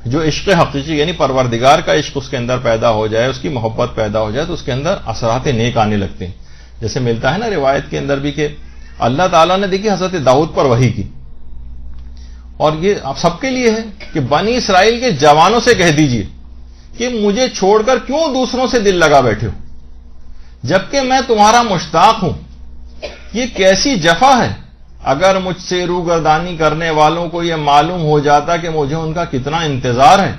جو عشق حقیقی یعنی پروردگار کا عشق اس کے اندر پیدا ہو جائے، اس کی محبت پیدا ہو جائے، تو اس کے اندر اثرات نیک آنے لگتے ہیں. جیسے ملتا ہے نا روایت کے اندر بھی کہ اللہ تعالیٰ نے دیکھی حضرت داؤد پر وحی کی، اور یہ آپ سب کے لیے ہے کہ بنی اسرائیل کے جوانوں سے کہہ دیجئے کہ مجھے چھوڑ کر کیوں دوسروں سے دل لگا بیٹھے ہو، جبکہ میں تمہارا مشتاق ہوں. یہ کیسی جفا ہے. اگر مجھ سے روگردانی کرنے والوں کو یہ معلوم ہو جاتا کہ مجھے ان کا کتنا انتظار ہے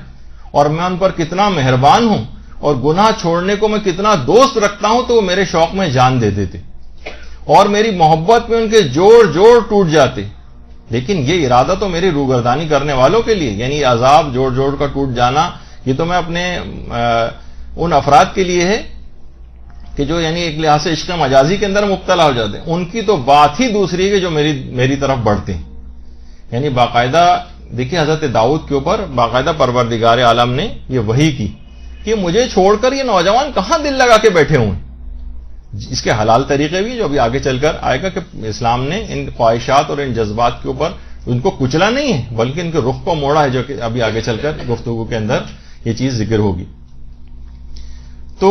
اور میں ان پر کتنا مہربان ہوں اور گناہ چھوڑنے کو میں کتنا دوست رکھتا ہوں، تو وہ میرے شوق میں جان دے دیتے اور میری محبت میں ان کے جوڑ جوڑ ٹوٹ جاتے. لیکن یہ ارادہ تو میری روگردانی کرنے والوں کے لیے، یعنی عذاب جوڑ جوڑ کا ٹوٹ جانا، یہ تو میں اپنے ان افراد کے لیے ہے کہ جو یعنی ایک لحاظ سے عشق مجازی کے اندر مبتلا ہو جاتے ہیں. ان کی تو بات ہی دوسری ہے کہ جو میری طرف بڑھتے ہیں. یعنی باقاعدہ دیکھیے حضرت داؤد کے اوپر باقاعدہ پروردگار عالم نے یہ وحی کی کہ مجھے چھوڑ کر یہ نوجوان کہاں دل لگا کے بیٹھے ہوئے. اس کے حلال طریقے بھی جو ابھی آگے چل کر آئے گا کہ اسلام نے ان خواہشات اور ان جذبات کے اوپر ان کو کچلا نہیں ہے، بلکہ ان کے رخ کو موڑا ہے، جو کہ ابھی آگے چل کر گفتگو کے اندر یہ چیز ذکر ہوگی. تو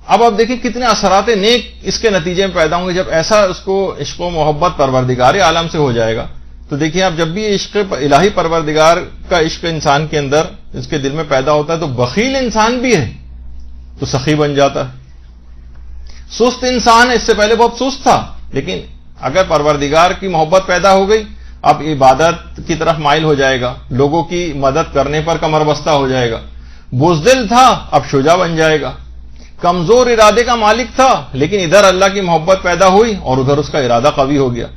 اب آپ دیکھیں کتنے اثرات نیک اس کے نتیجے میں پیدا ہوں گے جب ایسا اس کو عشق و محبت پروردگار عالم سے ہو جائے گا. تو دیکھیں آپ جب بھی عشق الہی پروردگار کا عشق انسان کے اندر اس کے دل میں پیدا ہوتا ہے تو بخیل انسان بھی ہے تو سخی بن جاتا ہے. سست انسان ہے، اس سے پہلے بہت سست تھا، لیکن اگر پروردگار کی محبت پیدا ہو گئی اب عبادت کی طرف مائل ہو جائے گا، لوگوں کی مدد کرنے پر کمر بستہ ہو جائے گا. بزدل تھا اب شجاع بن جائے گا. کمزور ارادے کا مالک تھا، لیکن ادھر اللہ کی محبت پیدا ہوئی اور ادھر اس کا ارادہ قوی ہو گیا.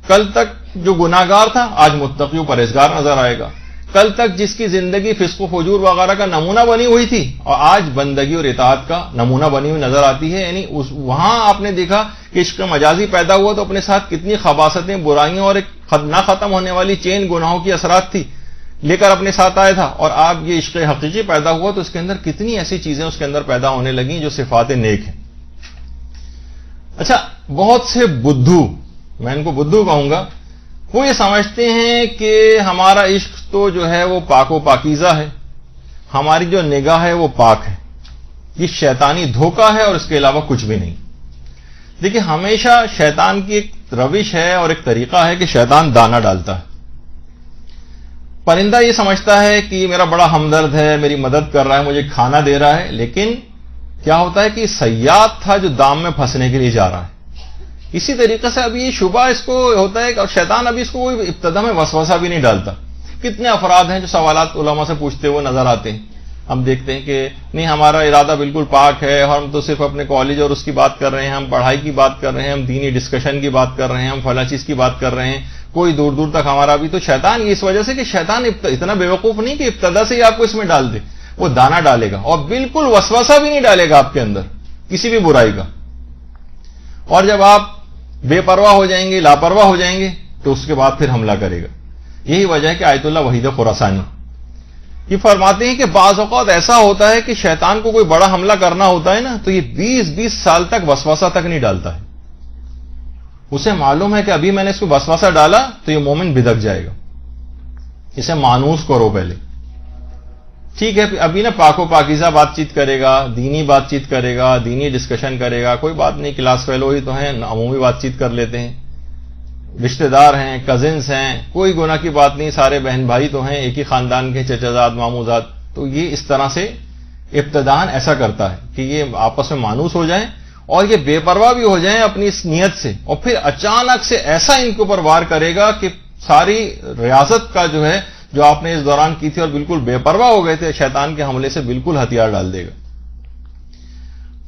کل تک جو گناہگار تھا آج متقی و پرہیزگار نظر آئے گا. کل تک جس کی زندگی فسق و فجور وغیرہ کا نمونہ بنی ہوئی تھی اور آج بندگی اور اطاعت کا نمونہ بنی ہوئی نظر آتی ہے. یعنی وہاں آپ نے دیکھا کہ عشق مجازی پیدا ہوا تو اپنے ساتھ کتنی خباثتیں، برائیاں اور ایک نہ ختم ہونے والی چین گناہوں کی اثرات تھی لے کر اپنے ساتھ آیا تھا. اور آپ یہ عشق حقیقی پیدا ہوا تو اس کے اندر کتنی ایسی چیزیں اس کے اندر پیدا ہونے لگیں جو صفات نیک ہیں. اچھا، بہت سے بدھو، میں ان کو بدھو کہوں گا، وہ یہ سمجھتے ہیں کہ ہمارا عشق تو جو ہے وہ پاک و پاکیزہ ہے، ہماری جو نگاہ ہے وہ پاک ہے، یہ شیطانی دھوکہ ہے اور اس کے علاوہ کچھ بھی نہیں. دیکھیں ہمیشہ شیطان کی ایک روش ہے اور ایک طریقہ ہے کہ شیطان دانہ ڈالتا ہے. پرندہ یہ سمجھتا ہے کہ یہ میرا بڑا ہمدرد ہے، میری مدد کر رہا ہے، مجھے کھانا دے رہا ہے، لیکن کیا ہوتا ہے کہ صیاد تھا جو دام میں پھنسنے کے لیے جا رہا ہے. اسی طریقے سے ابھی یہ شبہ اس کو ہوتا ہے اور شیطان ابھی اس کو کوئی ابتدا میں وسوسہ بھی نہیں ڈالتا. کتنے افراد ہیں جو سوالات علماء سے پوچھتے ہوئے نظر آتے ہیں، ہم دیکھتے ہیں کہ نہیں ہمارا ارادہ بالکل پاک ہے، ہم تو صرف اپنے کالج اور اس کی بات کر رہے ہیں، ہم پڑھائی کی بات کر رہے ہیں، ہم دینی ڈسکشن کی بات کر رہے ہیں، ہم فلاں چیز کی بات کر رہے ہیں، کوئی دور دور تک ہمارا بھی. تو شیطان اس وجہ سے کہ شیطان اتنا بیوقوف نہیں کہ ابتدا سے ہی آپ کو اس میں ڈال دے، وہ دانہ ڈالے گا اور بالکل وسوسہ بھی نہیں ڈالے گا آپ کے اندر کسی بھی برائی کا. اور جب آپ بے پرواہ ہو جائیں گے، لاپرواہ ہو جائیں گے تو اس کے بعد پھر حملہ کرے گا. یہی وجہ ہے کہ آیت اللہ وحید خراسانی یہ فرماتے ہیں کہ بعض اوقات ایسا ہوتا ہے کہ شیطان کو کوئی بڑا حملہ کرنا ہوتا ہے نا تو یہ 20 سال تک وسوسہ تک نہیں ڈالتا ہے. اسے معلوم ہے کہ ابھی میں نے اس کو وسوسہ ڈالا تو یہ مومن بدک جائے گا، اسے مانوس کرو پہلے. ٹھیک ہے ابھی نا پاک و پاکیزہ بات چیت کرے گا، دینی بات چیت کرے گا، دینی ڈسکشن کرے گا، کوئی بات نہیں، کلاس فیلو ہی تو ہیں، عمومی بات چیت کر لیتے ہیں، رشتہ دار ہیں، کزنس ہیں، کوئی گناہ کی بات نہیں، سارے بہن بھائی تو ہیں، ایک ہی خاندان کے چچا زاد ماموں زاد. تو یہ اس طرح سے ابتداءً ایسا کرتا ہے کہ یہ آپس میں مانوس ہو جائیں اور یہ بے پرواہ بھی ہو جائیں اپنی اس نیت سے، اور پھر اچانک سے ایسا ان کے اوپر وار کرے گا کہ ساری ریاست کا جو ہے جو آپ نے اس دوران کی تھی اور بالکل بے پرواہ ہو گئے تھے شیطان کے حملے سے، بالکل ہتھیار ڈال دے گا.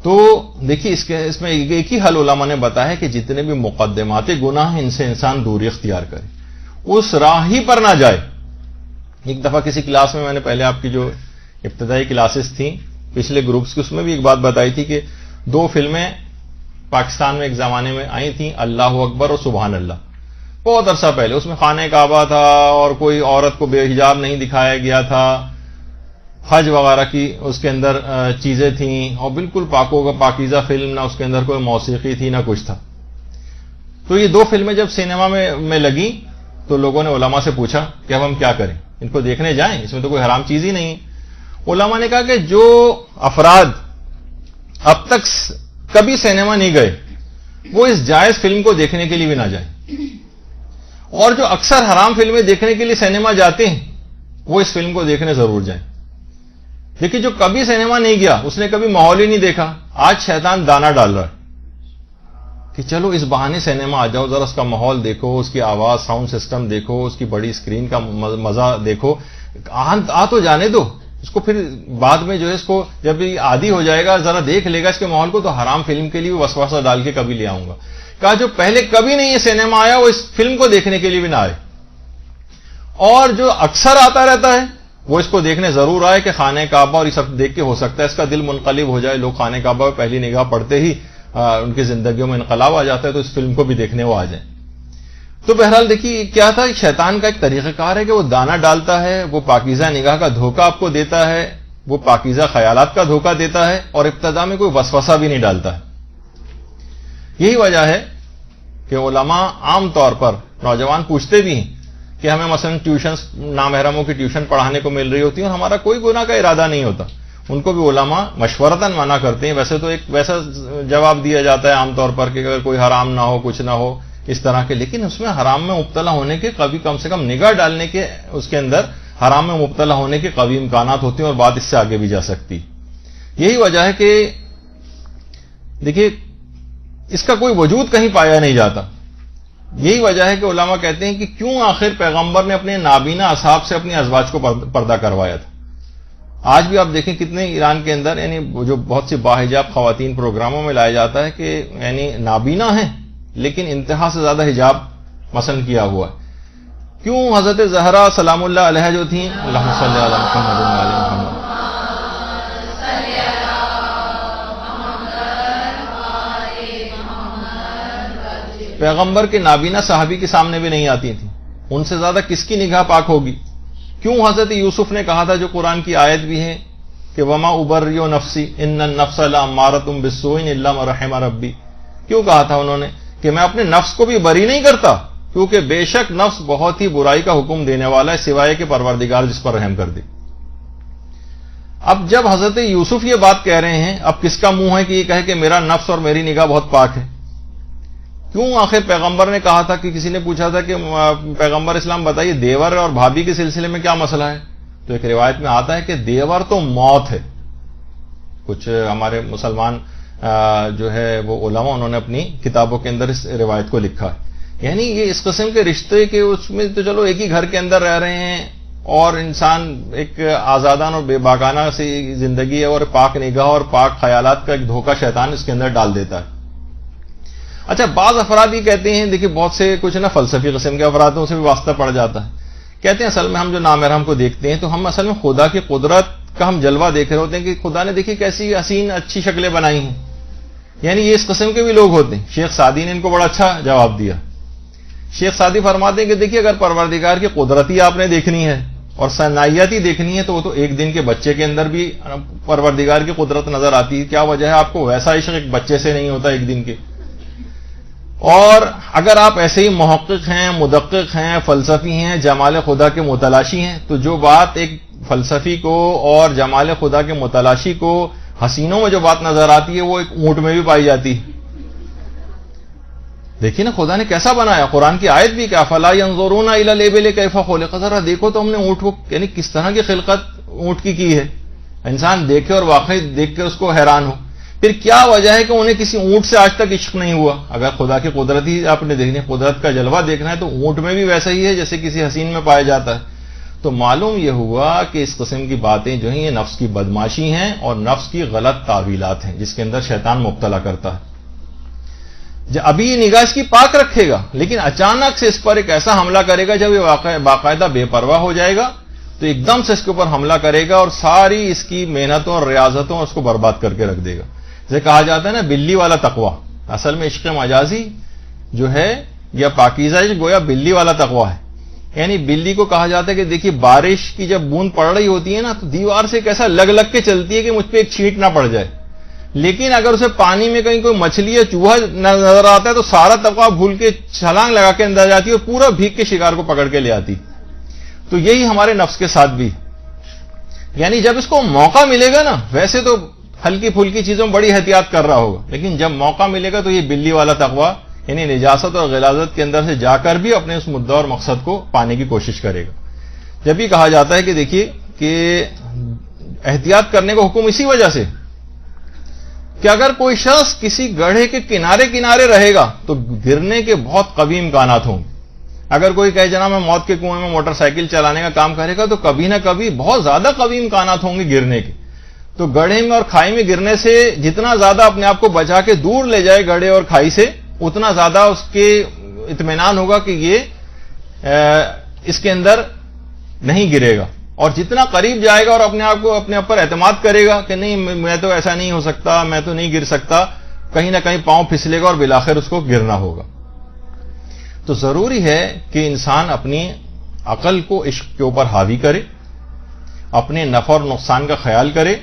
تو دیکھیے اس میں ایک ہی حل علماء نے بتایا ہے کہ جتنے بھی مقدمات گناہ ہیں ان سے انسان دوری اختیار کرے، اس راہ ہی پر نہ جائے. ایک دفعہ کسی کلاس میں نے پہلے آپ کی جو ابتدائی کلاسز تھیں پچھلے گروپس کی، اس میں بھی ایک بات بتائی تھی کہ 2 فلمیں پاکستان میں ایک زمانے میں آئی تھیں، اللہ اکبر اور سبحان اللہ، بہت عرصہ پہلے. اس میں خانہ کعبہ تھا اور کوئی عورت کو بے حجاب نہیں دکھایا گیا تھا، حج وغیرہ کی اس کے اندر چیزیں تھیں اور بالکل پاکوں کا پاکیزہ فلم، نہ اس کے اندر کوئی موسیقی تھی نہ کچھ تھا. تو یہ 2 فلمیں جب سینما میں لگیں تو لوگوں نے علماء سے پوچھا کہ اب ہم کیا کریں. ان کو دیکھنے جائیں، اس میں تو کوئی حرام چیز ہی نہیں ہے۔ علماء نے کہا کہ جو افراد اب تک کبھی سینما نہیں گئے وہ اس جائز فلم کو دیکھنے کے لیے بھی نہ جائیں، اور جو اکثر حرام فلمیں دیکھنے کے لیے سینما جاتے ہیں وہ اس فلم کو دیکھنے ضرور جائیں۔ دیکھیے جو کبھی سینما نہیں گیا، اس نے کبھی ماحول ہی نہیں دیکھا، آج شیطان دانا ڈال رہا ہے کہ چلو اس بہانے سینما آ جاؤ، ذرا اس کا ماحول دیکھو، اس کی آواز، ساؤنڈ سسٹم دیکھو، اس کی بڑی اسکرین کا مزہ دیکھو، آ تو جانے دو اس کو، پھر بعد میں جو ہے اس کو جب یہ عادی ہو جائے گا، ذرا دیکھ لے گا اس کے ماحول کو، تو حرام فلم کے لیے وسوسہ ڈال کے کبھی لے آؤں گا۔ کہا جو پہلے کبھی نہیں یہ سینما آیا وہ اس فلم کو دیکھنے کے لیے بھی نہ آئے، اور جو اکثر آتا رہتا ہے وہ اس کو دیکھنے ضرور آئے کہ خانہ کعبہ اور یہ سب دیکھ کے ہو سکتا ہے اس کا دل منقلب ہو جائے، لوگ خانہ کعبہ میں پہلی نگاہ پڑتے ہی ان کی زندگیوں میں انقلاب آ جاتا ہے، تو اس فلم کو بھی دیکھنے وہ آ جائیں۔ تو بہرحال دیکھیے کیا تھا، شیطان کا ایک طریقہ کار ہے کہ وہ دانہ ڈالتا ہے، وہ پاکیزہ نگاہ کا دھوکہ آپ کو دیتا ہے، وہ پاکیزہ خیالات کا دھوکہ دیتا ہے، اور ابتدا میں کوئی وسوسہ بھی نہیں ڈالتا ہے۔ یہی وجہ ہے کہ علماء عام طور پر نوجوان پوچھتے بھی ہیں کہ ہمیں مثلا ٹیوشنز نامحرموں کی ٹیوشن پڑھانے کو مل رہی ہوتی ہے اور ہمارا کوئی گناہ کا ارادہ نہیں ہوتا، ان کو بھی علماء مشورتاً منع کرتے ہیں۔ ویسے تو ایک ویسا جواب دیا جاتا ہے عام طور پر کہ اگر کوئی حرام نہ ہو، کچھ نہ ہو اس طرح کے، لیکن اس میں حرام میں مبتلا ہونے کے کبھی کم سے کم نگاہ ڈالنے کے اس کے اندر حرام میں مبتلا ہونے کے قوی امکانات ہوتے ہیں اور بات اس سے آگے بھی جا سکتی۔ یہی وجہ ہے کہ دیکھیے اس کا کوئی وجود کہیں پایا نہیں جاتا۔ یہی وجہ ہے کہ علماء کہتے ہیں کہ کیوں آخر پیغمبر نے اپنے نابینا اصحاب سے اپنی ازواج کو پردہ کروایا تھا۔ آج بھی آپ دیکھیں کتنے ایران کے اندر یعنی جو بہت سی باحجاب خواتین پروگراموں میں لایا جاتا ہے کہ یعنی نابینا ہیں لیکن انتہا سے زیادہ حجاب پسند کیا ہوا ہے۔ کیوں حضرت زہرا سلام اللہ علیہ جو تھیں، اللہم صلی علی محمد و علی محمد، پیغمبر کے نابینا صحابی کے سامنے بھی نہیں آتی تھیں، ان سے زیادہ کس کی نگاہ پاک ہوگی؟ کیوں حضرت یوسف نے کہا تھا جو قرآن کی آیت بھی ہے کہ وما ابرئ نفسی ان النفس لامارۃ بالسوء الا ما رحم ربی، کیوں کہا تھا انہوں نے کہ میں اپنے نفس کو بھی بری نہیں کرتا کیونکہ بے شک نفس بہت ہی برائی کا حکم دینے والا ہے سوائے کہ پروردگار جس پر رحم کر دے۔ اب جب حضرت یوسف یہ بات کہہ رہے ہیں، اب کس کا منہ ہے کہ یہ کہے کہ میرا نفس اور میری نگاہ بہت پاک ہے؟ کیوں آخر پیغمبر نے کہا تھا کہ کسی نے پوچھا تھا کہ پیغمبر اسلام بتائیے دیور اور بھابھی کے سلسلے میں کیا مسئلہ ہے؟ تو ایک روایت میں آتا ہے کہ دیور تو موت ہے۔ کچھ ہمارے مسلمان جو ہے وہ علماء انہوں نے اپنی کتابوں کے اندر اس روایت کو لکھا ہے، یعنی یہ اس قسم کے رشتے کے اس میں تو چلو ایک ہی گھر کے اندر رہ رہے ہیں اور انسان ایک آزادانہ اور بے باکانہ سی زندگی ہے اور پاک نگاہ اور پاک خیالات کا ایک دھوکہ شیطان اس کے اندر ڈال دیتا ہے۔ اچھا بعض افراد یہ کہتے ہیں، دیکھیے بہت سے کچھ نا فلسفی قسم کے افرادوں سے بھی واسطہ پڑ جاتا ہے، کہتے ہیں اصل میں ہم جو نامحرم کو دیکھتے ہیں تو ہم اصل میں خدا کی قدرت کا ہم جلوہ دیکھ رہے ہوتے ہیں کہ خدا نے دیکھیے کیسی حسین اچھی شکلیں بنائی ہیں، یعنی یہ اس قسم کے بھی لوگ ہوتے ہیں۔ شیخ سعدی نے ان کو بڑا اچھا جواب دیا۔ شیخ سعدی فرماتے ہیں کہ دیکھیے اگر پروردگار کی قدرت ہی آپ نے دیکھنی ہے اور صنعیت ہی دیکھنی ہے تو وہ تو ایک دن کے بچے کے اندر بھی پروردگار کی قدرت نظر آتی ہے، کیا وجہ ہے آپ کو ویسا عشق ایک بچے سے نہیں ہوتا ایک دن کے؟ اور اگر آپ ایسے ہی محقق ہیں، مدقق ہیں، فلسفی ہیں، جمال خدا کے متلاشی ہیں، تو جو بات ایک فلسفی کو اور جمال خدا کے متلاشی کو حسینوں میں جو بات نظر آتی ہے وہ ایک اونٹ میں بھی پائی جاتی ہے۔ دیکھیے نا خدا نے کیسا بنایا، قرآن کی آیت بھی کہ افلا ينظرون الى الابل كيف خلقت، ذرا دیکھو تو ہم نے اونٹ کو یعنی کس طرح کی خلقت اونٹ کی ہے، انسان دیکھے اور واقعی دیکھ کے اس کو حیران ہو۔ پھر کیا وجہ ہے کہ انہیں کسی اونٹ سے آج تک عشق نہیں ہوا؟ اگر خدا کی قدرت ہی آپ نے دیکھنی، قدرت کا جلوہ دیکھنا ہے تو اونٹ میں بھی ویسا ہی ہے جیسے کسی حسین میں پایا جاتا ہے۔ تو معلوم یہ ہوا کہ اس قسم کی باتیں جو ہیں یہ نفس کی بدماشی ہیں اور نفس کی غلط تعویلات ہیں جس کے اندر شیطان مبتلا کرتا ہے۔ ابھی یہ نگاہ اس کی پاک رکھے گا لیکن اچانک سے اس پر ایک ایسا حملہ کرے گا، جب یہ باقاعدہ بے پرواہ ہو جائے گا تو ایک دم سے اس کے اوپر حملہ کرے گا اور ساری اس کی محنتوں اور ریاضتوں اس کو برباد کر کے رکھ دے گا۔ جیسے کہا جاتا ہے نا بلی والا تقویٰ، اصل میں عشق مجازی جو ہے یا پاکیزہ گویا بلی والا تقویٰ ہے، یعنی بلی کو کہا جاتا ہے کہ دیکھیے بارش کی جب بوند پڑ رہی ہوتی ہے نا تو دیوار سے ایک ایسا لگ لگ کے چلتی ہے کہ مجھ پہ ایک چھینٹ نہ پڑ جائے، لیکن اگر اسے پانی میں کہیں کوئی مچھلی یا چوہا نظر آتا ہے تو سارا تقویٰ بھول کے چھلانگ لگا کے اندر جاتی ہے اور پورا بھیگ کے شکار کو پکڑ کے لے آتی۔ تو یہی ہمارے نفس کے ساتھ بھی، یعنی جب اس کو موقع ملے گا نا، ویسے تو ہلکی پھلکی چیزوں میں بڑی احتیاط کر رہا ہوگا، لیکن جب موقع ملے گا تو یہ بلی والا تقویٰ یعنی نجاست اور غلاظت کے اندر سے جا کر بھی اپنے اس مدعا اور مقصد کو پانے کی کوشش کرے گا۔ جب یہ کہا جاتا ہے کہ دیکھیے کہ احتیاط کرنے کا حکم اسی وجہ سے کہ اگر کوئی شخص کسی گڑھے کے کنارے کنارے رہے گا تو گرنے کے بہت قوی امکانات ہوں گے۔ اگر کوئی کہے جناب میں موت کے کنویں میں موٹر سائیکل چلانے کا کام کرے گا تو کبھی نہ کبھی بہت زیادہ قوی امکانات ہوں گے گرنے کے۔ تو گڑھے میں اور کھائی میں گرنے سے جتنا زیادہ اپنے آپ کو بچا کے دور لے جائے گڑھے اور کھائی سے، اتنا زیادہ اس کے اطمینان ہوگا کہ یہ اس کے اندر نہیں گرے گا، اور جتنا قریب جائے گا اور اپنے آپ کو اپنے اوپر اعتماد کرے گا کہ نہیں میں تو ایسا نہیں ہو سکتا، میں تو نہیں گر سکتا، کہیں نہ کہیں پاؤں پھسلے گا اور بالآخر اس کو گرنا ہوگا۔ تو ضروری ہے کہ انسان اپنی عقل کو عشق کے اوپر حاوی کرے، اپنے نفع اور نقصان کا خیال کرے،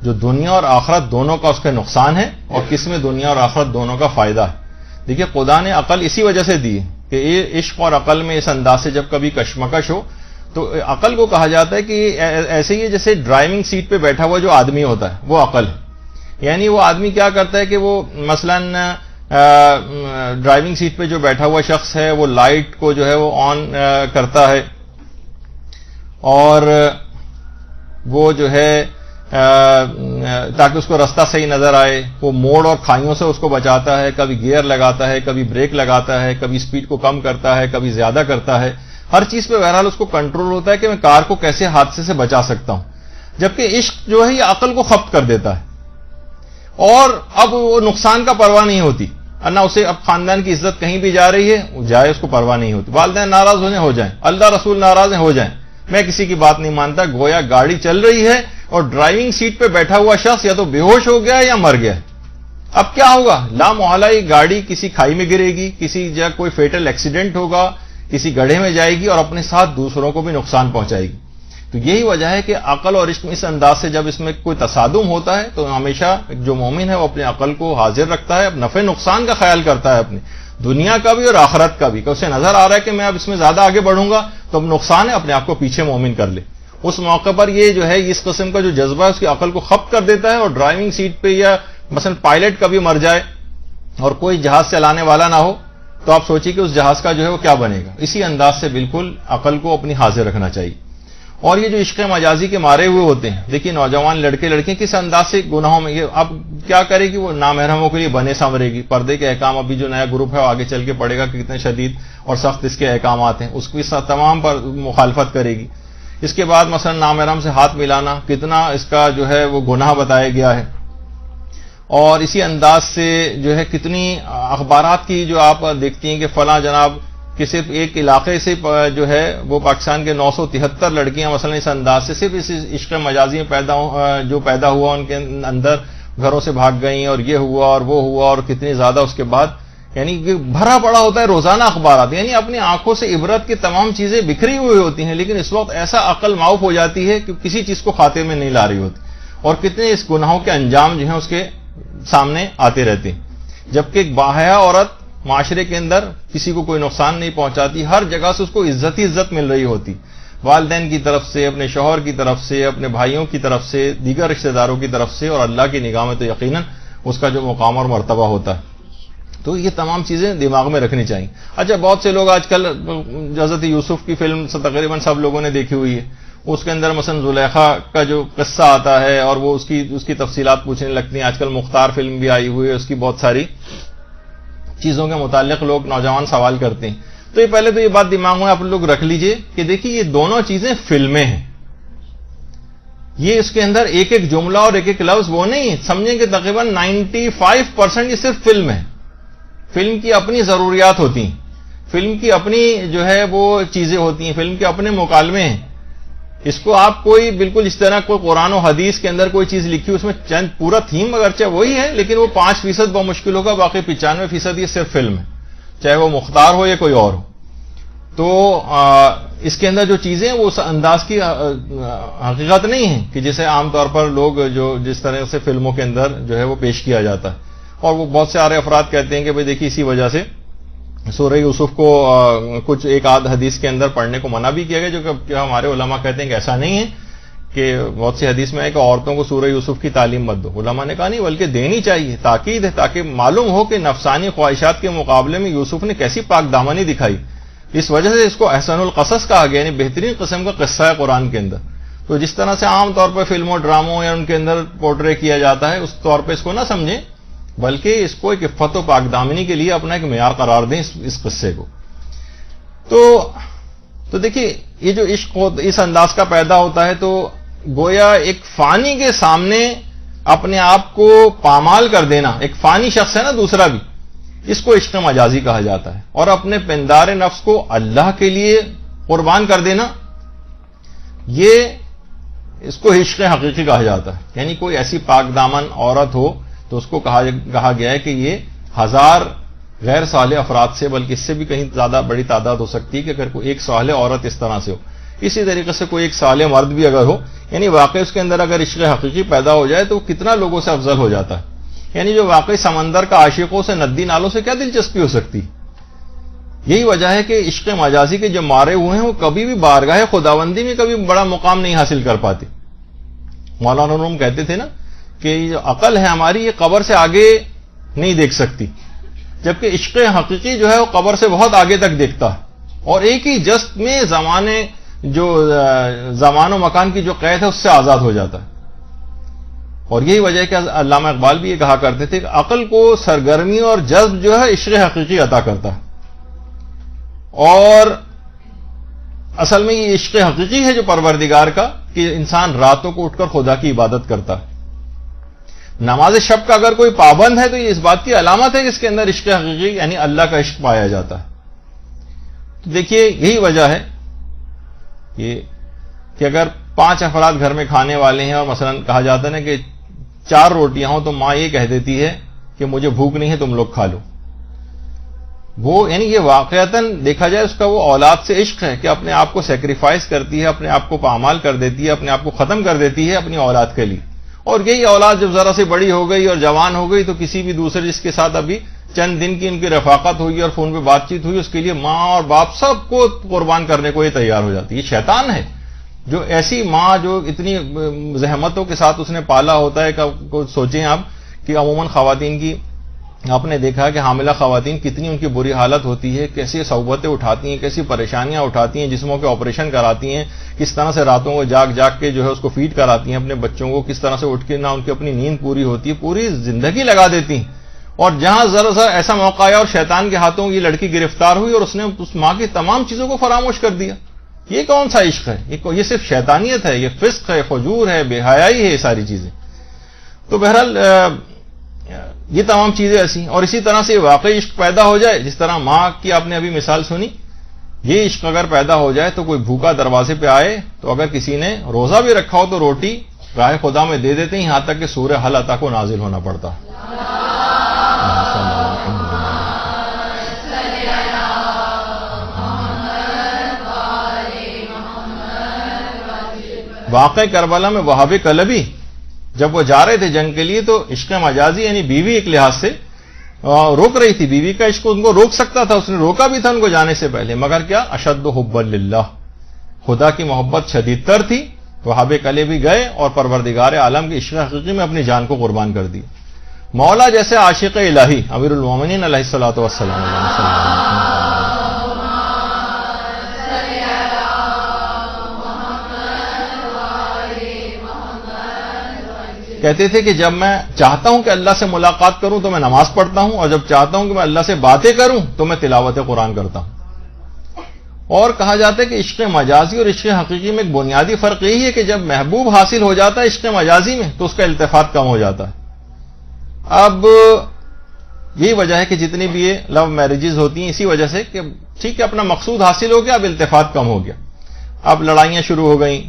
جو دنیا اور آخرت دونوں کا اس کا نقصان ہے اور کس میں دنیا اور آخرت دونوں کا فائدہ ہے۔ دیکھیے خدا نے عقل اسی وجہ سے دی ہے کہ عشق اور عقل میں اس انداز سے جب کبھی کشمکش ہو تو عقل کو کہا جاتا ہے کہ ایسے ہی جیسے ڈرائیونگ سیٹ پہ بیٹھا ہوا جو آدمی ہوتا ہے وہ عقل ہے۔ یعنی وہ آدمی کیا کرتا ہے کہ وہ مثلاً ڈرائیونگ سیٹ پہ جو بیٹھا ہوا شخص ہے وہ لائٹ کو جو ہے وہ آن کرتا ہے، اور وہ جو ہے تاکہ اس کو راستہ صحیح نظر آئے، وہ موڑ اور کھائیوں سے اس کو بچاتا ہے، کبھی گیئر لگاتا ہے، کبھی بریک لگاتا ہے، کبھی سپیڈ کو کم کرتا ہے، کبھی زیادہ کرتا ہے، ہر چیز پہ بہرحال اس کو کنٹرول ہوتا ہے کہ میں کار کو کیسے حادثے سے بچا سکتا ہوں۔ جبکہ عشق جو ہے یہ عقل کو خپت کر دیتا ہے، اور اب وہ نقصان کا پرواہ نہیں ہوتی، نہ اسے اب خاندان کی عزت کہیں بھی جا رہی ہے وہ جائے، اس کو پرواہ نہیں ہوتی، والدین ناراض ہو جائیں، اللہ رسول ناراض ہو جائیں، میں کسی کی بات نہیں مانتا۔ گویا گاڑی چل رہی ہے اور ڈرائیونگ سیٹ پہ بیٹھا ہوا شخص یا تو بے ہوش ہو گیا یا مر گیا، اب کیا ہوگا؟ لا محالہ یہ گاڑی کسی کھائی میں گرے گی، کسی جگہ کوئی فیٹل ایکسیڈنٹ ہوگا، کسی گڑھے میں جائے گی اور اپنے ساتھ دوسروں کو بھی نقصان پہنچائے گی۔ تو یہی وجہ ہے کہ عقل اور عشق اس انداز سے جب اس میں کوئی تصادم ہوتا ہے تو ہمیشہ جو مومن ہے وہ اپنے عقل کو حاضر رکھتا ہے، اب نفع نقصان کا خیال کرتا ہے، اپنے دنیا کا بھی اور آخرت کا بھی، کہ اسے نظر آ رہا ہے کہ میں اب اس میں زیادہ آگے بڑھوں گا تو اب نقصان ہے، اپنے آپ کو پیچھے مومن کر لے۔ اس موقع پر یہ جو ہے اس قسم کا جو جذبہ ہے اس کی عقل کو خپت کر دیتا ہے، اور ڈرائیونگ سیٹ پہ یا مثلا پائلٹ کبھی مر جائے اور کوئی جہاز چلانے والا نہ ہو تو آپ سوچیے کہ اس جہاز کا جو ہے وہ کیا بنے گا۔ اسی انداز سے بالکل عقل کو اپنی حاضر رکھنا چاہیے۔ اور یہ جو عشق مجازی کے مارے ہوئے ہوتے ہیں، دیکھیے نوجوان لڑکے لڑکیاں کس انداز سے گناہوں میں، یہ اب کیا کرے گی، وہ نامحرموں کے لیے بنے سنورے گی، پردے کے احکام ابھی جو نیا گروپ ہے وہ آگے چل کے پڑے گا کہ کتنے شدید اور سخت اس کے احکامات ہیں، اس کی تمام پر مخالفت کرے گی۔ اس کے بعد مثلا نامحرم سے ہاتھ ملانا کتنا اس کا جو ہے وہ گناہ بتایا گیا ہے، اور اسی انداز سے جو ہے کتنی اخبارات کی جو آپ دیکھتی ہیں کہ فلاں جناب کہ صرف ایک علاقے سے جو ہے وہ پاکستان کے 973 لڑکیاں مثلا اس انداز سے صرف اس عشق مجازی میں پیدا ہوا ان کے اندر گھروں سے بھاگ گئیں، اور یہ ہوا اور وہ ہوا، اور کتنی زیادہ اس کے بعد، یعنی کہ بھرا پڑا ہوتا ہے روزانہ اخبارات، یعنی اپنی آنکھوں سے عبرت کی تمام چیزیں بکھری ہوئی ہوتی ہیں، لیکن اس وقت ایسا عقل معاف ہو جاتی ہے کہ کسی چیز کو خاطر میں نہیں لا رہی ہوتی، اور کتنے اس گناہوں کے انجام جو ہیں اس کے سامنے آتے رہتے ہیں۔ جبکہ ایک باحیا عورت معاشرے کے اندر کسی کو کوئی نقصان نہیں پہنچاتی، ہر جگہ سے اس کو عزت ہی عزت مل رہی ہوتی، والدین کی طرف سے، اپنے شوہر کی طرف سے، اپنے بھائیوں کی طرف سے، دیگر رشتہ داروں کی طرف سے، اور اللہ کی نگاہ میں تو یقیناً اس کا جو مقام اور مرتبہ ہوتا ہے۔ تو یہ تمام چیزیں دماغ میں رکھنی چاہیے۔ اچھا بہت سے لوگ آج کل حضرت یوسف کی فلم تقریباً سب لوگوں نے دیکھی ہوئی ہے، اس کے اندر مثلا زلیخا کا جو قصہ آتا ہے اور وہ اس کی تفصیلات پوچھنے لگتی ہیں۔ آج کل مختار فلم بھی آئی ہوئی ہے، اس کی بہت ساری چیزوں کے متعلق لوگ نوجوان سوال کرتے ہیں۔ تو یہ پہلے تو یہ بات دماغ میں آپ لوگ رکھ لیجئے کہ دیکھیے یہ دونوں چیزیں فلمیں ہیں، یہ اس کے اندر ایک ایک جملہ اور ایک ایک لفظ وہ نہیں، سمجھیں کہ تقریباً 95% یہ صرف فلم ہے۔ فلم کی اپنی ضروریات ہوتی ہیں، فلم کی اپنی جو ہے وہ چیزیں ہوتی ہیں، فلم کے اپنے مکالمے ہیں۔ اس کو آپ کوئی بالکل اس طرح کوئی قرآن و حدیث کے اندر کوئی چیز لکھی اس میں چند پورا تھیم اگرچہ وہی ہے لیکن وہ 5% بہت مشکل ہوگا، باقی 95% یہ صرف فلم ہے، چاہے وہ مختار ہو یا کوئی اور ہو۔ تو اس کے اندر جو چیزیں وہ اس انداز کی حقیقت نہیں ہے کہ جسے عام طور پر لوگ جو جس طرح سے فلموں کے اندر جو ہے وہ پیش کیا جاتا ہے۔ اور وہ بہت سارے افراد کہتے ہیں کہ بھئی دیکھیے اسی وجہ سے سورہ یوسف کو کچھ ایک آدھ حدیث کے اندر پڑھنے کو منع بھی کیا گیا، جو کہ ہمارے علماء کہتے ہیں کہ ایسا نہیں ہے کہ بہت سی حدیث میں ہے کہ عورتوں کو سورہ یوسف کی تعلیم مت دو. علماء نے کہا نہیں، بلکہ دینی چاہیے، تاکید ہے، تاکہ معلوم ہو کہ نفسانی خواہشات کے مقابلے میں یوسف نے کیسی پاک دامنی دکھائی. اس وجہ سے اس کو احسن القصص کہا گیا، یعنی بہترین قسم کا قصہ ہے قرآن کے اندر. تو جس طرح سے عام طور پر فلموں ڈراموں یا ان کے اندر پورٹرے کیا جاتا ہے، اس طور پہ اس کو نہ سمجھیں، بلکہ اس کو ایک عفت و پاک دامنی کے لیے اپنا ایک معیار قرار دیں اس قصے کو. تو دیکھیے، یہ جو عشق اس انداز کا پیدا ہوتا ہے تو گویا ایک فانی کے سامنے اپنے آپ کو پامال کر دینا، ایک فانی شخص ہے نا دوسرا بھی، اس کو عشق مجازی کہا جاتا ہے. اور اپنے پندار نفس کو اللہ کے لیے قربان کر دینا، یہ اس کو عشق حقیقی کہا جاتا ہے. یعنی کوئی ایسی پاک دامن عورت ہو تو اس کو کہا گیا ہے کہ یہ 1000 غیر صالح افراد سے، بلکہ اس سے بھی کہیں زیادہ بڑی تعداد ہو سکتی ہے کہ اگر کوئی ایک صالح عورت اس طرح سے ہو، اسی طریقے سے کوئی ایک صالح مرد بھی اگر ہو، یعنی واقعی اس کے اندر اگر عشق حقیقی پیدا ہو جائے تو وہ کتنا لوگوں سے افضل ہو جاتا ہے. یعنی جو واقعی سمندر کا عاشقوں سے ندی نالوں سے کیا دلچسپی ہو سکتی. یہی وجہ ہے کہ عشق مجازی کے جو مارے ہوئے ہیں وہ کبھی بھی بارگاہ خداوندی میں کبھی بڑا مقام نہیں حاصل کر پاتے. مولانا روم کہتے تھے نا کہ یہ جو عقل ہے ہماری، یہ قبر سے آگے نہیں دیکھ سکتی، جبکہ عشق حقیقی جو ہے وہ قبر سے بہت آگے تک دیکھتا ہے، اور ایک ہی جست میں زمان و مکان کی جو قید ہے اس سے آزاد ہو جاتا ہے. اور یہی وجہ ہے کہ علامہ اقبال بھی یہ کہا کرتے تھے کہ عقل کو سرگرمی اور جذب جو ہے عشق حقیقی عطا کرتا ہے. اور اصل میں یہ عشق حقیقی ہے جو پروردگار کا، کہ انسان راتوں کو اٹھ کر خدا کی عبادت کرتا ہے. نماز شب کا اگر کوئی پابند ہے تو یہ اس بات کی علامت ہے کہ اس کے اندر عشق حقیقی یعنی اللہ کا عشق پایا جاتا ہے. تو دیکھیے، یہی وجہ ہے یہ کہ اگر 5 افراد گھر میں کھانے والے ہیں اور مثلا کہا جاتا ہے نا کہ 4 روٹیاں ہوں تو ماں یہ کہہ دیتی ہے کہ مجھے بھوک نہیں ہے، تم لوگ کھا لو. وہ یعنی یہ واقعتاً دیکھا جائے اس کا وہ اولاد سے عشق ہے کہ اپنے آپ کو سیکریفائز کرتی ہے، اپنے آپ کو پامال کر دیتی ہے، اپنے آپ کو ختم کر دیتی ہے اپنی اولاد کے لیے. اور یہی اولاد جب ذرا سے بڑی ہو گئی اور جوان ہو گئی تو کسی بھی دوسرے جس کے ساتھ ابھی چند دن کی ان کی رفاقت ہوئی اور فون پہ بات چیت ہوئی، اس کے لیے ماں اور باپ سب کو قربان کرنے کو یہ تیار ہو جاتی ہے. یہ شیطان ہے جو ایسی ماں جو اتنی زحمتوں کے ساتھ اس نے پالا ہوتا ہے. سوچیں آپ کہ عموماً خواتین کی آپ نے دیکھا کہ حاملہ خواتین کتنی ان کی بری حالت ہوتی ہے، کیسی صعوبتیں اٹھاتی ہیں، کیسی پریشانیاں اٹھاتی ہیں، جسموں کے آپریشن کراتی ہیں، کس طرح سے راتوں کو جاگ جاگ کے جو ہے اس کو فیڈ کراتی ہیں اپنے بچوں کو، کس طرح سے اٹھ کے نہ ان کی اپنی نیند پوری ہوتی ہے، پوری زندگی لگا دیتی ہیں. اور جہاں ذرا سا ایسا موقع آیا اور شیطان کے ہاتھوں یہ لڑکی گرفتار ہوئی اور اس نے اس ماں کی تمام چیزوں کو فراموش کر دیا. یہ کون سا عشق ہے؟ یہ صرف شیطانیت ہے، یہ فسق ہے، فجور ہے، بے حیائی ہے، یہ ساری چیزیں. تو بہرحال یہ تمام چیزیں ایسی. اور اسی طرح سے واقعی عشق پیدا ہو جائے، جس طرح ماں کی آپ نے ابھی مثال سنی، یہ عشق اگر پیدا ہو جائے تو کوئی بھوکا دروازے پہ آئے تو اگر کسی نے روزہ بھی رکھا ہو تو روٹی راہ خدا میں دے دیتے ہیں، یہاں تک کہ سورہ حل عطا کو نازل ہونا پڑتا. واقع کربلا میں وہاب کلبی جب وہ جا رہے تھے جنگ کے لیے تو عشق مجازی یعنی بیوی ایک لحاظ سے روک رہی تھی، بیوی کا عشق ان کو روک سکتا تھا، اس نے روکا بھی تھا ان کو جانے سے پہلے، مگر کیا اشد حب للہ، خدا کی محبت شدید تر تھی. وہاب کلبی گئے اور پروردگار عالم کے عشق حقیقی میں اپنی جان کو قربان کر دی. مولا جیسے عاشق الہی امیر المومنین علیہ الصلوۃ والسلام کہتے تھے کہ جب میں چاہتا ہوں کہ اللہ سے ملاقات کروں تو میں نماز پڑھتا ہوں، اور جب چاہتا ہوں کہ میں اللہ سے باتیں کروں تو میں تلاوت قرآن کرتا ہوں. اور کہا جاتا ہے کہ عشق مجازی اور عشق حقیقی میں ایک بنیادی فرق یہی ہے کہ جب محبوب حاصل ہو جاتا ہے عشق مجازی میں تو اس کا التفات کم ہو جاتا ہے. اب یہی وجہ ہے کہ جتنی بھی یہ لو میرجز ہوتی ہیں اسی وجہ سے کہ ٹھیک ہے اپنا مقصود حاصل ہو گیا، اب التفات کم ہو گیا، اب لڑائیاں شروع ہو گئیں.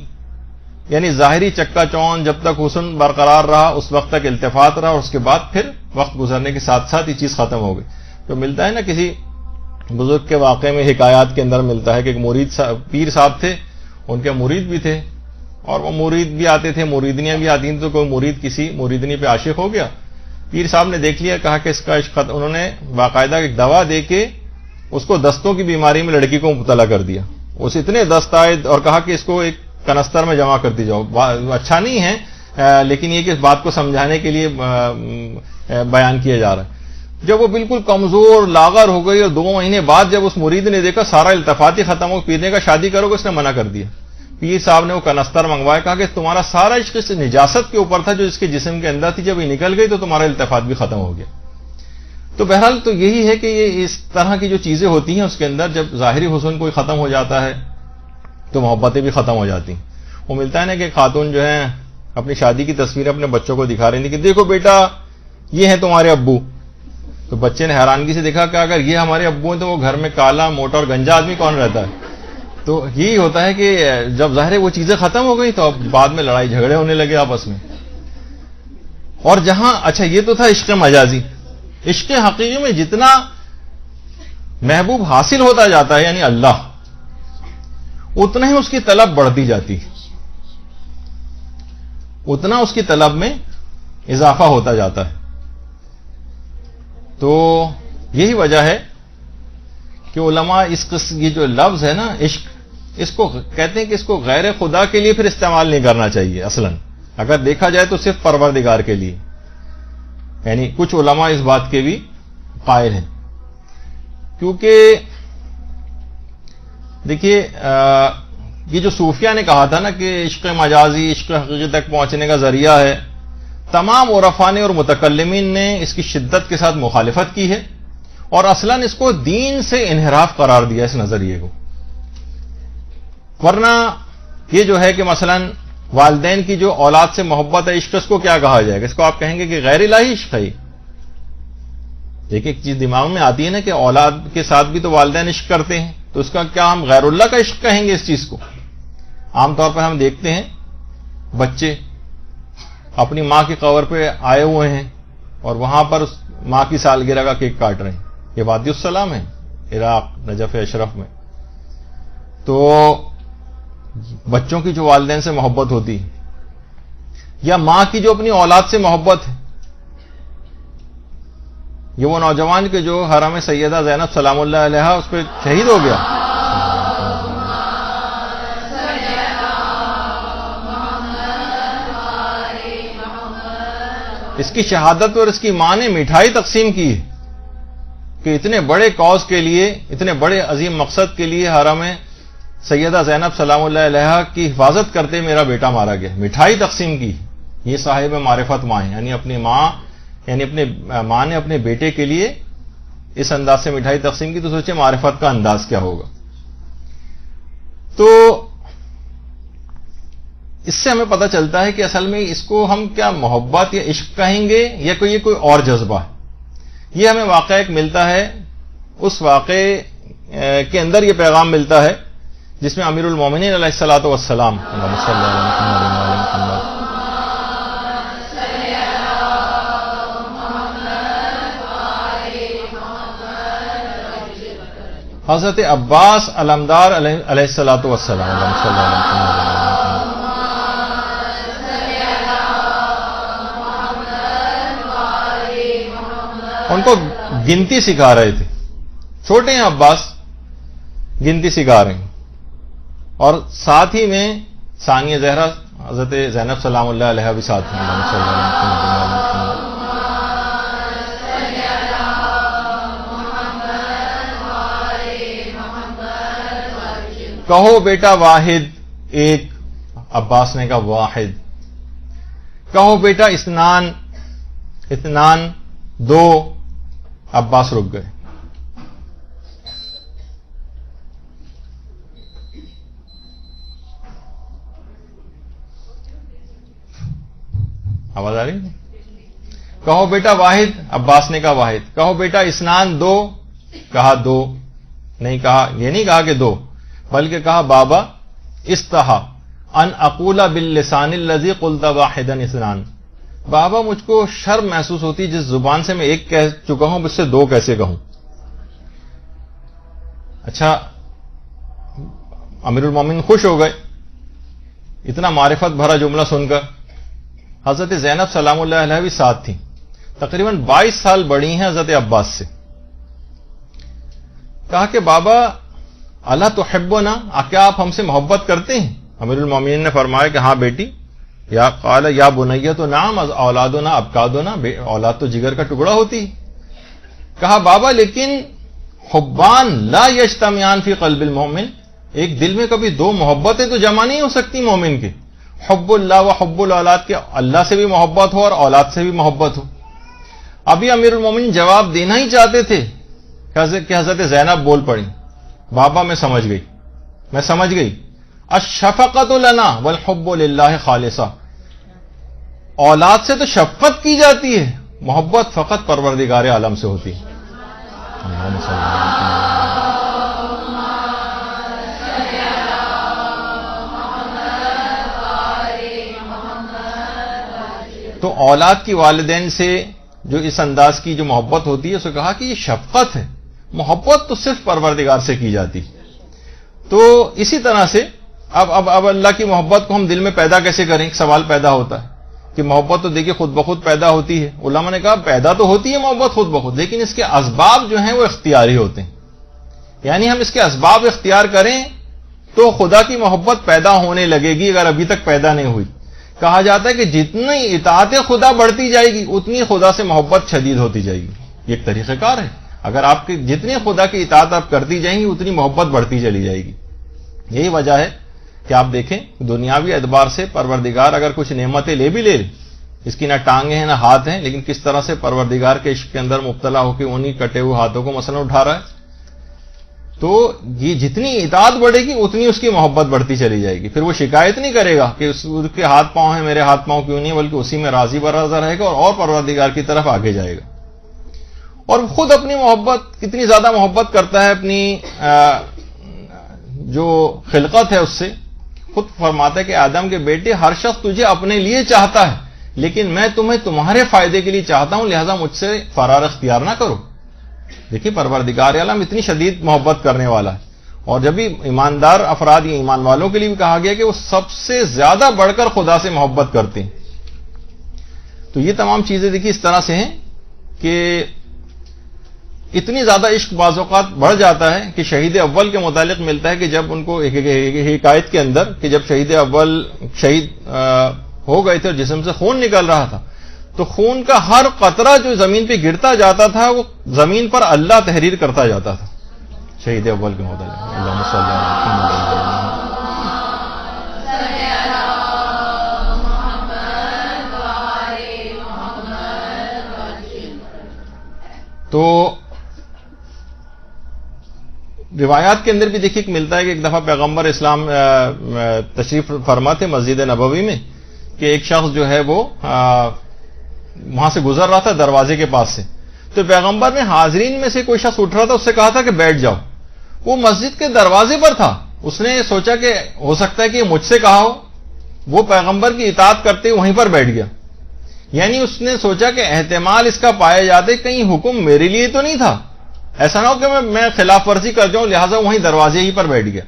یعنی ظاہری چکا چون جب تک حسن برقرار رہا اس وقت تک التفات رہا، اور اس کے بعد پھر وقت گزرنے کے ساتھ ساتھ یہ چیز ختم ہو گئی. تو ملتا ہے نا کسی بزرگ کے واقعے میں حکایات کے اندر ملتا ہے کہ ایک پیر صاحب تھے، ان کے مرید بھی تھے، اور وہ مرید بھی آتے تھے، مریدنیاں بھی آتی تھیں. تو کوئی مرید کسی مریدنی پہ عاشق ہو گیا، پیر صاحب نے دیکھ لیا، کہا کہ اس کا عشق انہوں نے باقاعدہ ایک دوا دے کے اس کو دستوں کی بیماری میں لڑکی کو مبتلا کر دیا. اس اتنے دست آئے اور کہا کہ اس کو ایک کنستر میں جمع کر دی جاؤ. اچھا نہیں ہے لیکن یہ کہ اس بات کو سمجھانے کے لیے بیان کیا جا رہا ہے. جب وہ بالکل کمزور لاغر ہو گئی اور 2 مہینے بعد جب اس مرید نے دیکھا سارا التفات ہی ختم ہو, پیر نے کہا شادی کرو گے, اس نے منع کر دیا. پیر صاحب نے وہ کنستر منگوایا, کہا کہ تمہارا سارا عشق اس نجاست کے اوپر تھا جو اس کے جسم کے اندر تھی, جب یہ نکل گئی تو تمہارا التفات بھی ختم ہو گیا. تو بہرحال تو یہی ہے کہ یہ اس طرح کی جو چیزیں ہوتی ہیں اس کے اندر جب ظاہری حسن کوئی ختم ہو جاتا ہے تو محبتیں بھی ختم ہو جاتی ہیں. وہ ملتا ہے نا کہ خاتون جو ہیں اپنی شادی کی تصویریں اپنے بچوں کو دکھا رہی تھی کہ دیکھو بیٹا یہ ہیں تمہارے ابو. تو بچے نے حیرانگی سے دیکھا کہ اگر یہ ہمارے ابو ہیں تو وہ گھر میں کالا موٹا اور گنجا آدمی کون رہتا ہے. تو یہی ہوتا ہے کہ جب ظاہر وہ چیزیں ختم ہو گئی تو اب بعد میں لڑائی جھگڑے ہونے لگے آپس میں. اور جہاں اچھا یہ تو تھا عشق مجازی. عشق حقیقی میں جتنا محبوب حاصل ہوتا جاتا ہے یعنی اللہ, اتنا ہی اس کی طلب بڑھتی جاتی ہے, اتنا اس کی طلب میں اضافہ ہوتا جاتا ہے. تو یہی وجہ ہے کہ علماء یہ جو لفظ ہے نا عشق, اس کو کہتے ہیں کہ اس کو غیر خدا کے لیے پھر استعمال نہیں کرنا چاہیے. اصلاً اگر دیکھا جائے تو صرف پروردگار کے لیے, یعنی کچھ علماء اس بات کے بھی قائل ہیں. کیونکہ دیکھیے یہ جو صوفیہ نے کہا تھا نا کہ عشق مجازی عشق حقیقی تک پہنچنے کا ذریعہ ہے, تمام عرفاء نے اور متکلمین نے اس کی شدت کے ساتھ مخالفت کی ہے اور اصلاً اس کو دین سے انحراف قرار دیا اس نظریے کو. ورنہ یہ جو ہے کہ مثلاً والدین کی جو اولاد سے محبت ہے عشق, اس کو کیا کہا جائے گا؟ اس کو آپ کہیں گے کہ غیر الہی عشق ہے. دیکھیں ایک چیز دماغ میں آتی ہے نا کہ اولاد کے ساتھ بھی تو والدین عشق کرتے ہیں, تو اس کا کیا ہم غیر اللہ کا عشق کہیں گے اس چیز کو؟ عام طور پر ہم دیکھتے ہیں بچے اپنی ماں کی قبر پہ آئے ہوئے ہیں اور وہاں پر ماں کی سالگرہ کا کیک کاٹ رہے ہیں. یہ وادی السلام ہے عراق نجف اشرف میں. تو بچوں کی جو والدین سے محبت ہوتی ہے یا ماں کی جو اپنی اولاد سے محبت ہے, یہ وہ نوجوان کے جو حرم سیدہ زینب سلام اللہ علیہا اس پہ شہید ہو گیا, اس کی شہادت اور اس کی ماں نے مٹھائی تقسیم کی ہے کہ اتنے بڑے کاز کے لیے, اتنے بڑے عظیم مقصد کے لیے حرم سیدہ زینب سلام اللہ علیہا کی حفاظت کرتے میرا بیٹا مارا گیا. مٹھائی تقسیم کی. یہ صاحب معرفت ماں ہے, یعنی اپنی ماں نے اپنے بیٹے کے لیے اس انداز سے مٹھائی تقسیم کی, تو سوچے معرفت کا انداز کیا ہوگا. تو اس سے ہمیں پتہ چلتا ہے کہ اصل میں اس کو ہم کیا محبت یا عشق کہیں گے یا یہ کوئی اور جذبہ ہے. یہ ہمیں واقعہ ایک ملتا ہے, اس واقعے کے اندر یہ پیغام ملتا ہے جس میں امیر المومنین علیہ الصلوۃ والسلام حضرت عباس علمدار علیہ الصلوۃ والسلام ان کو گنتی سکھا رہے تھے. چھوٹے ہیں عباس, گنتی سکھا رہے ہیں, اور ساتھ ہی میں ثانیہ زہرا حضرت زینب سلام اللہ علیہ بھی ساتھ ہیں. کہو بیٹا واحد ایک, عباس نے کہا واحد. کہو بیٹا اثنان, اثنان دو, عباس رک گئے. آواز آ رہی ہے؟ کہو بیٹا واحد, عباس نے کہا واحد. کہو بیٹا اسنان دو, کہا دو. نہیں کہا, یہ نہیں کہا کہ دو, بلکہ کہا بابا استحا ان اقول باللسان الذی قلت واحدا اسنان. بابا مجھ کو شرم محسوس ہوتی جس زبان سے میں ایک کہہ چکا ہوں اس سے دو کیسے کہوں. اچھا, امیر المومنین خوش ہو گئے اتنا معرفت بھرا جملہ سن کر. حضرت زینب سلام اللہ علیہ بھی ساتھ تھیں, تقریباً 22 سال بڑی ہیں حضرت عباس سے. کہا کہ بابا الا تحبنا، کیا آپ ہم سے محبت کرتے ہیں؟ امیر المومنین نے فرمایا کہ ہاں بیٹی. یا قال یا بنیۃ نعم اولادنا ابکادنا، اولاد تو جگر کا ٹکڑا ہوتی. کہا بابا لیکن حبان لا یجتمعان فی قلب المومن، ایک دل میں کبھی دو محبتیں تو جمع نہیں ہو سکتی مومن کے. حب اللہ و حب الاولاد، کے اللہ سے بھی محبت ہو اور اولاد سے بھی محبت ہو. ابھی امیر المومنین جواب دینا ہی چاہتے تھے کہ حضرت زینب بول پڑی، بابا میں سمجھ گئی الشفقۃ لنا والحب للہ خالصہ، اولاد سے تو شفقت کی جاتی ہے، محبت فقط پروردگار عالم سے ہوتی ہے. تو اولاد کی والدین سے جو اس انداز کی جو محبت ہوتی ہے، اسے کہا کہ یہ شفقت ہے، محبت تو صرف پروردگار سے کی جاتی. تو اسی طرح سے اب اللہ کی محبت کو ہم دل میں پیدا کیسے کریں؟ ایک سوال پیدا ہوتا ہے کہ محبت تو دیکھیے خود بخود پیدا ہوتی ہے. علماء نے کہا پیدا تو ہوتی ہے محبت خود بخود، لیکن اس کے اسباب جو ہیں وہ اختیاری ہوتے ہیں. یعنی ہم اس کے اسباب اختیار کریں تو خدا کی محبت پیدا ہونے لگے گی، اگر ابھی تک پیدا نہیں ہوئی. کہا جاتا ہے کہ جتنی اطاعت خدا بڑھتی جائے گی اتنی خدا سے محبت شدید ہوتی جائے گی. یہ ایک طریقہ کار ہے، اگر آپ کی جتنی خدا کی اطاعت آپ کرتی جائیں گی اتنی محبت بڑھتی چلی جائے گی. یہی وجہ ہے کہ آپ دیکھیں دنیاوی اعتبار سے پروردگار اگر کچھ نعمتیں لے بھی لے، اس کی نہ ٹانگیں ہیں نہ ہاتھ ہیں، لیکن کس طرح سے پروردگار کے عشق کے اندر مبتلا ہو کے انہی کٹے ہوئے ہاتھوں کو مثلا اٹھا رہا ہے. تو یہ جتنی اطاعت بڑھے گی اتنی اس کی محبت بڑھتی چلی جائے گی. پھر وہ شکایت نہیں کرے گا کہ اس کے ہاتھ پاؤں ہیں میرے ہاتھ پاؤں کیوں نہیں، بلکہ اسی میں راضی برضا رہے گا اور پروردگار کی طرف آگے جائے گا. اور خود اپنی محبت کتنی زیادہ محبت کرتا ہے اپنی جو خلقت ہے اس سے. خود فرماتا ہے کہ آدم کے بیٹے ہر شخص تجھے اپنے لیے چاہتا ہے، لیکن میں تمہیں تمہارے فائدے کے لیے چاہتا ہوں، لہذا مجھ سے فرار اختیار نہ کرو. دیکھیے پروردگار عالم اتنی شدید محبت کرنے والا ہے. اور جب بھی ایماندار افراد یا ایمان والوں کے لیے بھی کہا گیا کہ وہ سب سے زیادہ بڑھ کر خدا سے محبت کرتے ہیں. تو یہ تمام چیزیں دیکھیے اس طرح سے ہیں کہ اتنی زیادہ عشق بعض اوقات بڑھ جاتا ہے کہ شہید اول کے متعلق ملتا ہے کہ جب ان کو ایک حکایت کے اندر کہ جب شہید اول شہید ہو گئے تھے اور جسم سے خون نکل رہا تھا، تو خون کا ہر قطرہ جو زمین پہ گرتا جاتا تھا وہ زمین پر اللہ تحریر کرتا جاتا تھا. شہید اول کے متعلق اللہم صلی اللہ علیہ وسلم. تو روایات کے اندر بھی دیکھیے ملتا ہے کہ ایک دفعہ پیغمبر اسلام تشریف فرما تھے مسجد نبوی میں کہ ایک شخص جو ہے وہ وہاں سے گزر رہا تھا دروازے کے پاس سے. تو پیغمبر نے حاضرین میں سے کوئی شخص اٹھ رہا تھا، اس سے کہا تھا کہ بیٹھ جاؤ. وہ مسجد کے دروازے پر تھا، اس نے سوچا کہ ہو سکتا ہے کہ مجھ سے کہا ہو. وہ پیغمبر کی اطاعت کرتے وہیں پر بیٹھ گیا. یعنی اس نے سوچا کہ احتمال اس کا پایا جاتے کہیں حکم میرے لیے تو نہیں تھا، ایسا نہ ہو کہ میں خلاف ورزی کر جاؤں، لہٰذا وہیں دروازے ہی پر بیٹھ گیا.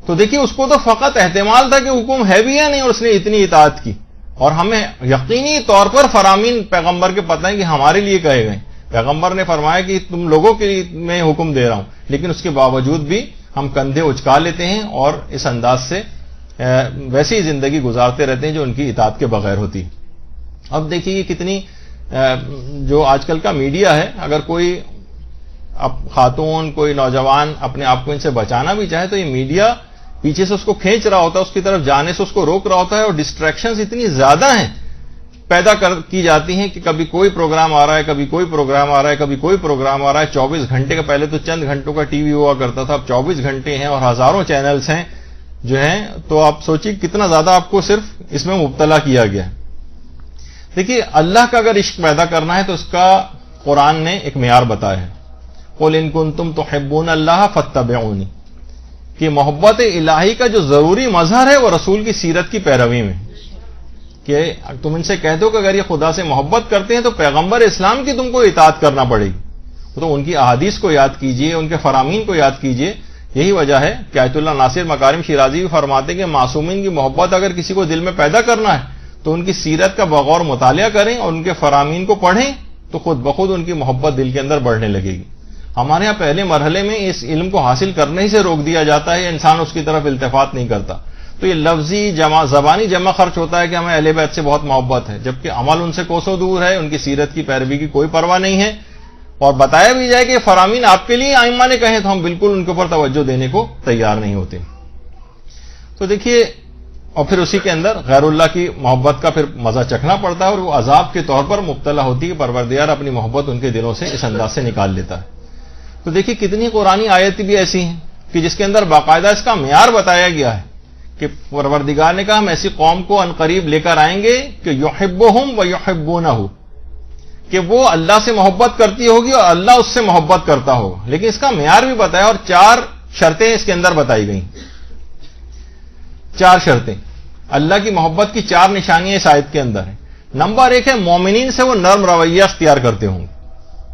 تو دیکھیے اس کو تو فقط احتمال تھا کہ حکم ہے بھی یا نہیں، اور اس نے اتنی اطاعت کی. اور ہمیں یقینی طور پر فرامین پیغمبر کے پتہ ہے کہ ہمارے لیے کہے گئے. پیغمبر نے فرمایا کہ تم لوگوں کے لیے میں حکم دے رہا ہوں، لیکن اس کے باوجود بھی ہم کندھے اچکا لیتے ہیں اور اس انداز سے ویسی زندگی گزارتے رہتے ہیں جو ان کی اطاعت کے بغیر ہوتی. اب دیکھیے یہ کتنی جو آج کل کا میڈیا ہے، اگر کوئی اب خاتون کوئی نوجوان اپنے آپ کو ان سے بچانا بھی چاہے تو یہ میڈیا پیچھے سے اس کو کھینچ رہا ہوتا ہے، اس کی طرف جانے سے اس کو روک رہا ہوتا ہے. اور ڈسٹریکشنز اتنی زیادہ ہیں پیدا کی جاتی ہیں کہ کبھی کوئی پروگرام آ رہا ہے، کبھی کوئی پروگرام آ رہا ہے، کبھی کوئی پروگرام آ رہا ہے. 24 گھنٹے کا پہلے تو چند گھنٹوں کا ٹی وی ہوا کرتا تھا، اب 24 گھنٹے ہیں اور ہزاروں چینلز ہیں جو ہیں. تو آپ سوچیے کتنا زیادہ آپ کو صرف اس میں مبتلا کیا گیا ہے. دیکھیے اللہ کا اگر عشق پیدا کرنا ہے تو اس کا قرآن نے ایک معیار بتایا ہے. قُلْ إِن كُنتُمْ تُحِبُّونَ اللَّهَ فَاتَّبِعُونِي، کہ محبت الہی کا جو ضروری مظہر ہے وہ رسول کی سیرت کی پیروی میں. کہ تم ان سے کہہ دو کہ اگر یہ خدا سے محبت کرتے ہیں تو پیغمبر اسلام کی تم کو اطاعت کرنا پڑے گی. تو ان کی احادیث کو یاد کیجئے، ان کے فرامین کو یاد کیجئے. یہی وجہ ہے کہ آیت اللہ ناصر مکارم شیرازی بھی فرماتے ہیں کہ معصومین کی محبت اگر کسی کو دل میں پیدا کرنا ہے تو ان کی سیرت کا بغور مطالعہ کریں اور ان کے فرامین کو پڑھیں تو خود بخود ان کی محبت دل کے اندر بڑھنے لگے گی. ہمارے یہاں پہلے مرحلے میں اس علم کو حاصل کرنے ہی سے روک دیا جاتا ہے، انسان اس کی طرف التفات نہیں کرتا. تو یہ لفظی زبانی جمع خرچ ہوتا ہے کہ ہمیں اہل بیت سے بہت محبت ہے، جبکہ عمل ان سے کوسوں دور ہے، ان کی سیرت کی پیروی کی کوئی پرواہ نہیں ہے. اور بتایا بھی جائے کہ فرامین آپ کے لیے ائمہ نے کہے تو ہم بالکل ان کے اوپر توجہ دینے کو تیار نہیں ہوتے. تو دیکھیے، اور پھر اسی کے اندر غیر اللہ کی محبت کا پھر مزہ چکھنا پڑتا ہے، اور وہ عذاب کے طور پر مبتلا ہوتی ہے. پروردگار اپنی محبت ان کے دلوں سے اس انداز سے نکال لیتا ہے. تو دیکھیے کتنی قرآنی آیتیں بھی ایسی ہیں کہ جس کے اندر باقاعدہ اس کا معیار بتایا گیا ہے کہ پروردگار نے کہا ہم ایسی قوم کو عنقریب لے کر آئیں گے کہ یحبہم و یحبونہ، کہ وہ اللہ سے محبت کرتی ہوگی اور اللہ اس سے محبت کرتا ہوگا. لیکن اس کا معیار بھی بتایا، اور 4 شرطیں اس کے اندر بتائی گئیں. 4 شرطیں اللہ کی محبت کی 4 نشانیاں اس آیت کے اندر ہیں. نمبر 1 ہے مومنین سے وہ نرم رویہ اختیار کرتے ہوں گے.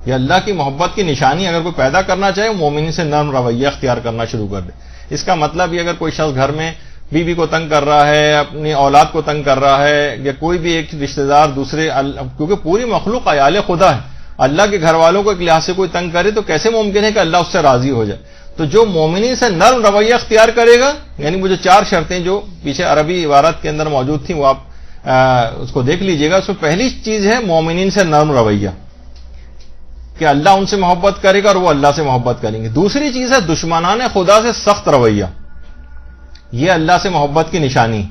یہ اللہ کی محبت کی نشانی اگر کوئی پیدا کرنا چاہے، وہ مومنین سے نرم رویہ اختیار کرنا شروع کر دے. اس کا مطلب یہ اگر کوئی شخص گھر میں بیوی کو تنگ کر رہا ہے، اپنی اولاد کو تنگ کر رہا ہے، یا کوئی بھی ایک رشتہ دار دوسرے، کیونکہ پوری مخلوق عیال خدا ہے، اللہ کے گھر والوں کو ایک لحاظ سے کوئی تنگ کرے تو کیسے ممکن ہے کہ اللہ اس سے راضی ہو جائے. تو جو مومنین سے نرم رویہ اختیار کرے گا، یعنی وہ جو 4 شرطیں جو پیچھے عربی عبارت کے اندر موجود تھیں وہ آپ اس کو دیکھ لیجئے گا. اس میں پہلی چیز ہے مومنین سے نرم رویہ، کہ اللہ ان سے محبت کرے گا اور وہ اللہ سے محبت کریں گے. دوسری چیز ہے دشمنان خدا سے سخت رویہ، یہ اللہ سے محبت کی نشانی.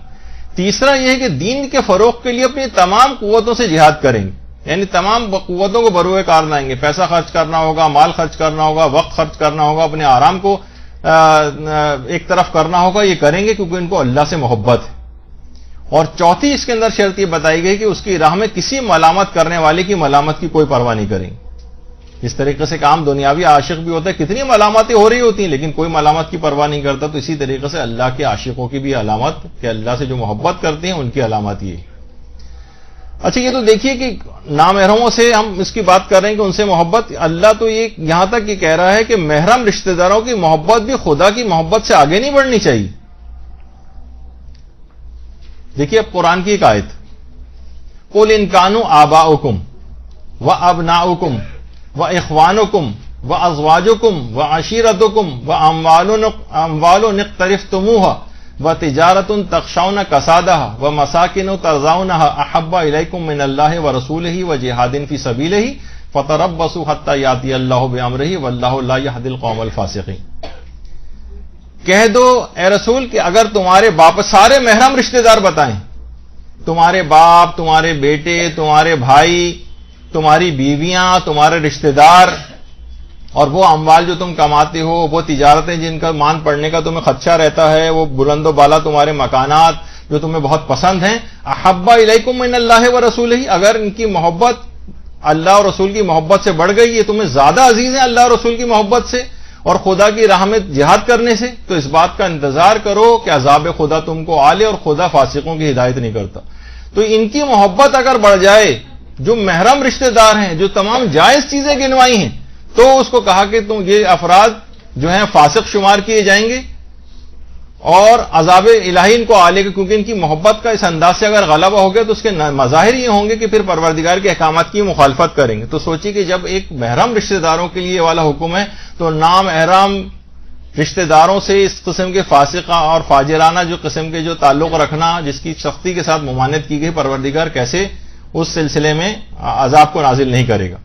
تیسرا یہ ہے کہ دین کے فروغ کے لیے اپنی تمام قوتوں سے جہاد کریں گے، یعنی تمام قوتوں کو بروئے کار لائیں گے. پیسہ خرچ کرنا ہوگا، مال خرچ کرنا ہوگا، وقت خرچ کرنا ہوگا، اپنے آرام کو ایک طرف کرنا ہوگا، یہ کریں گے کیونکہ ان کو اللہ سے محبت ہے. اور چوتھی اس کے اندر شرط یہ بتائی گئی کہ اس کی راہ میں کسی ملامت کرنے والے کی ملامت کی کوئی پرواہ نہیں کریں گے. اس طریقے سے کام دنیاوی عاشق بھی ہوتا ہے، کتنی ملامتیں ہو رہی ہوتی ہیں لیکن کوئی ملامت کی پرواہ نہیں کرتا. تو اسی طریقے سے اللہ کے عاشقوں کی بھی علامت، کہ اللہ سے جو محبت کرتے ہیں ان کی علامت یہ. اچھا، یہ تو دیکھیے کہ نامحرموں سے ہم اس کی بات کر رہے ہیں کہ ان سے محبت. اللہ تو یہ یہاں تک یہ کہہ رہا ہے کہ محرم رشتہ داروں کی محبت بھی خدا کی محبت سے آگے نہیں بڑھنی چاہیے. دیکھیے اب قرآن کی ایک آیت، قُلْ إِنْ كَانُوا آبَاؤُكُمْ وَأَبْنَاؤُكُمْ وَإِخْوَانُكُمْ وَأَزْوَاجُكُمْ وَعَشِيرَتُكُمْ وَأَمْوَالٌ اقْتَرَفْتُمُوهَا وَتِجَارَةٌ تَخْشَوْنَ كَسَادَهَا وَمَسَاكِنُ تَرْضَوْنَهَا أَحَبَّ إِلَيْكُم مِّنَ اللَّهِ وَرَسُولِهِ وَجِهَادٍ فِي سَبِيلِهِ فَتَرَبَّصُوا حَتَّى يَأْتِيَ اللَّهُ بِأَمْرِهِ وَاللَّهُ لَا يَهْدِي الْقَوْمَ الْفَاسِقِينَ. کہہ دو اے رسول کہ اگر تمہارے باپ، سارے محرم رشتہ دار بتائیں، تمہارے باپ، تمہارے بیٹے، تمہارے بھائی، تمہاری بیویاں، تمہارے رشتہ دار، اور وہ اموال جو تم کماتے ہو، وہ تجارتیں جن کا مان پڑنے کا تمہیں خدشہ رہتا ہے، وہ بلند و بالا تمہارے مکانات جو تمہیں بہت پسند ہیں، احب الیکم من اللہ و رسولہ، اگر ان کی محبت اللہ اور رسول کی محبت سے بڑھ گئی، یہ تمہیں زیادہ عزیز ہیں اللہ اور رسول کی محبت سے اور خدا کی راہ میں جہاد کرنے سے، تو اس بات کا انتظار کرو کہ عذاب خدا تم کو آ لے، اور خدا فاسقوں کی ہدایت نہیں کرتا. تو ان کی محبت اگر بڑھ جائے، جو محرم رشتہ دار ہیں، جو تمام جائز چیزیں گنوائی ہیں، تو اس کو کہا کہ تم یہ افراد جو ہیں فاسق شمار کیے جائیں گے اور عذاب الہی ان کو آلے گا، کیونکہ ان کی محبت کا اس انداز سے اگر غلبہ ہو گیا تو اس کے مظاہر یہ ہوں گے کہ پھر پروردگار کے احکامات کی مخالفت کریں گے. تو سوچیے کہ جب ایک محرم رشتہ داروں کے لیے یہ والا حکم ہے، تو نامحرم رشتہ داروں سے اس قسم کے فاسقہ اور فاجرانہ جو قسم کے جو تعلق رکھنا، جس کی سختی کے ساتھ ممانعت کی گئی، پروردگار کیسے اس سلسلے میں عذاب کو نازل نہیں کرے گا.